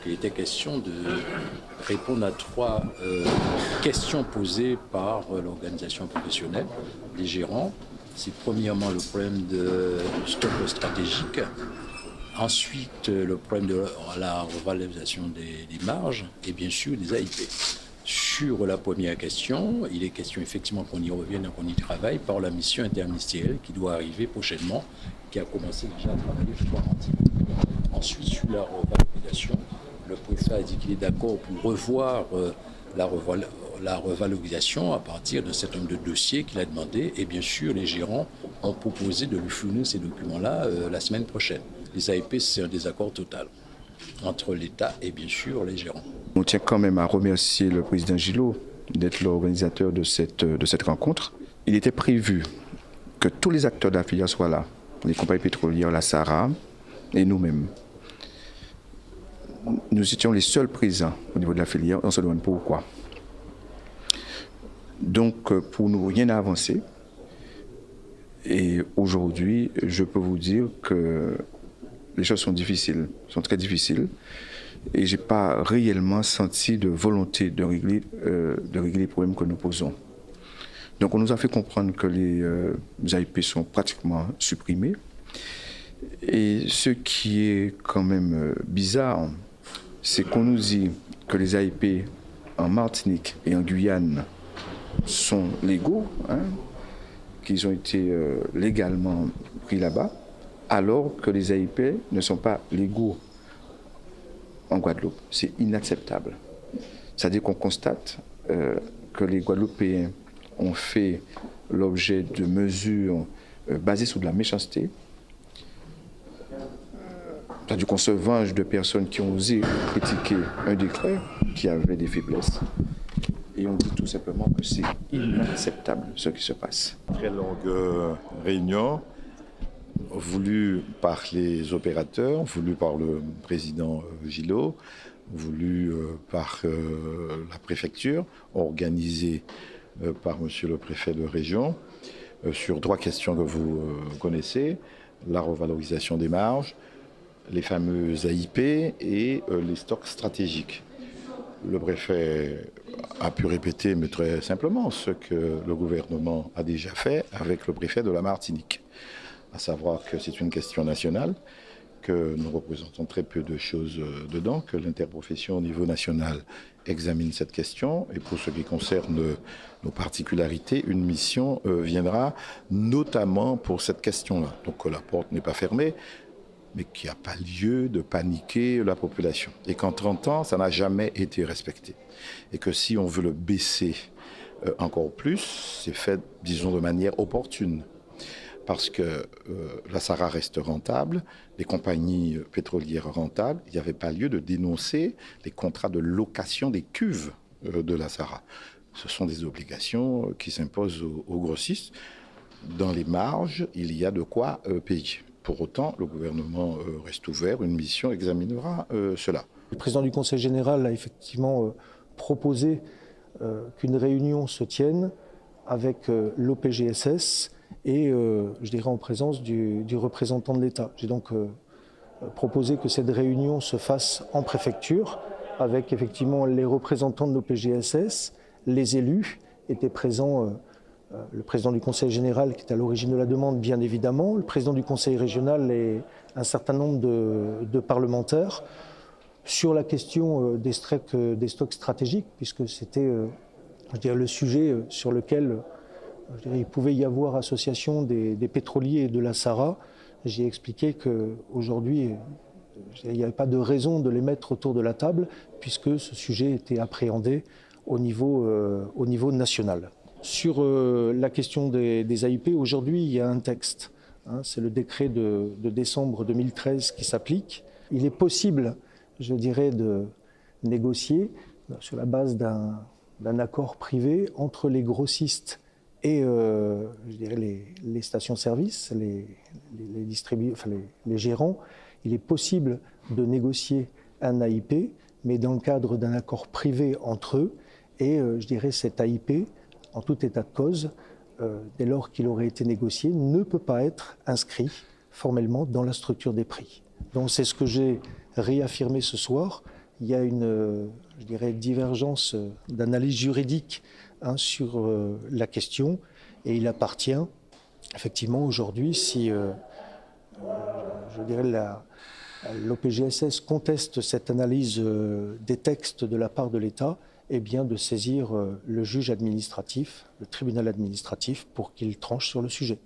Il était question de répondre à trois questions posées par l'organisation professionnelle, les gérants. C'est premièrement le problème du stock stratégique, ensuite le problème de la revalorisation des marges et bien sûr des AIP. Sur la première question, il est question effectivement qu'on y revienne et qu'on y travaille par la mission interministérielle qui doit arriver prochainement, qui a commencé déjà à travailler, je crois, mardi. Ensuite, sur la revalorisation, le préfet a dit qu'il est d'accord pour revoir la revalorisation à partir d'un certain nombre de dossiers qu'il a demandé. Et bien sûr, les gérants ont proposé de lui fournir ces documents-là la semaine prochaine. Les AIP, c'est un désaccord total entre l'État et bien sûr les gérants. On tient quand même à remercier le président Gillot d'être l'organisateur de cette rencontre. Il était prévu que tous les acteurs de la filière soient là, les compagnies pétrolières, la SARA et nous-mêmes. Nous étions les seuls présents au niveau de la filière, on se demande pourquoi. Donc pour nous, rien n'a avancé. Et aujourd'hui, je peux vous dire que les choses sont difficiles, sont très difficiles. Et je n'ai pas réellement senti de volonté de régler les problèmes que nous posons. Donc on nous a fait comprendre que les AIP sont pratiquement supprimés. Et ce qui est quand même bizarre, c'est qu'on nous dit que les AIP en Martinique et en Guyane sont légaux, qu'ils ont été légalement pris là-bas, alors que les AIP ne sont pas légaux en Guadeloupe. C'est inacceptable. C'est-à-dire qu'on constate que les Guadeloupéens ont fait l'objet de mesures basées sur de la méchanceté. C'est-à-dire qu'on se venge de personnes qui ont osé critiquer un décret qui avait des faiblesses. Et on dit tout simplement que c'est inacceptable ce qui se passe. Très longue réunion voulue par les opérateurs, voulue par le président Gillot, voulue par la préfecture, organisée par monsieur le préfet de région, sur trois questions que vous connaissez, la revalorisation des marges, les fameuses AIP et les stocks stratégiques. Le préfet a pu répéter, mais très simplement, ce que le gouvernement a déjà fait avec le préfet de la Martinique, à savoir que c'est une question nationale, que nous représentons très peu de choses dedans, que l'interprofession au niveau national examine cette question. Et pour ce qui concerne nos particularités, une mission viendra notamment pour cette question-là. Donc la porte n'est pas fermée, mais qu'il n'y a pas lieu de paniquer la population. Et qu'en 30 ans, ça n'a jamais été respecté. Et que si on veut le baisser encore plus, c'est fait, disons, de manière opportune. Parce que la SARA reste rentable, les compagnies pétrolières rentables, il n'y avait pas lieu de dénoncer les contrats de location des cuves de la SARA. Ce sont des obligations qui s'imposent aux grossistes. Dans les marges, il y a de quoi payer. Pour autant, le gouvernement reste ouvert, une mission examinera cela. Le président du Conseil général a effectivement proposé qu'une réunion se tienne avec l'OPGSS et, je dirais, en présence du représentant de l'État. J'ai donc proposé que cette réunion se fasse en préfecture, avec effectivement les représentants de l'OPGSS, les élus étaient présents. Le président du Conseil général qui est à l'origine de la demande, bien évidemment, le président du Conseil régional et un certain nombre de parlementaires sur la question des stocks stratégiques, puisque c'était je dirais, le sujet sur lequel je dirais, il pouvait y avoir association des pétroliers et de la SARA. J'ai expliqué qu'aujourd'hui, il n'y avait pas de raison de les mettre autour de la table, puisque ce sujet était appréhendé au niveau national. Sur la question des AIP, aujourd'hui, il y a un texte. C'est le décret de décembre 2013 qui s'applique. Il est possible, je dirais, de négocier sur la base d'un accord privé entre les grossistes et je dirais les stations-service, les gérants. Il est possible de négocier un AIP, mais dans le cadre d'un accord privé entre eux. Et je dirais cet AIP, en tout état de cause, dès lors qu'il aurait été négocié, ne peut pas être inscrit formellement dans la structure des prix. Donc c'est ce que j'ai réaffirmé ce soir, il y a une, je dirais, divergence d'analyse juridique sur la question, et il appartient effectivement aujourd'hui, si je dirais l'OPGSS conteste cette analyse des textes de la part de l'État, eh bien de saisir le juge administratif, le tribunal administratif, pour qu'il tranche sur le sujet.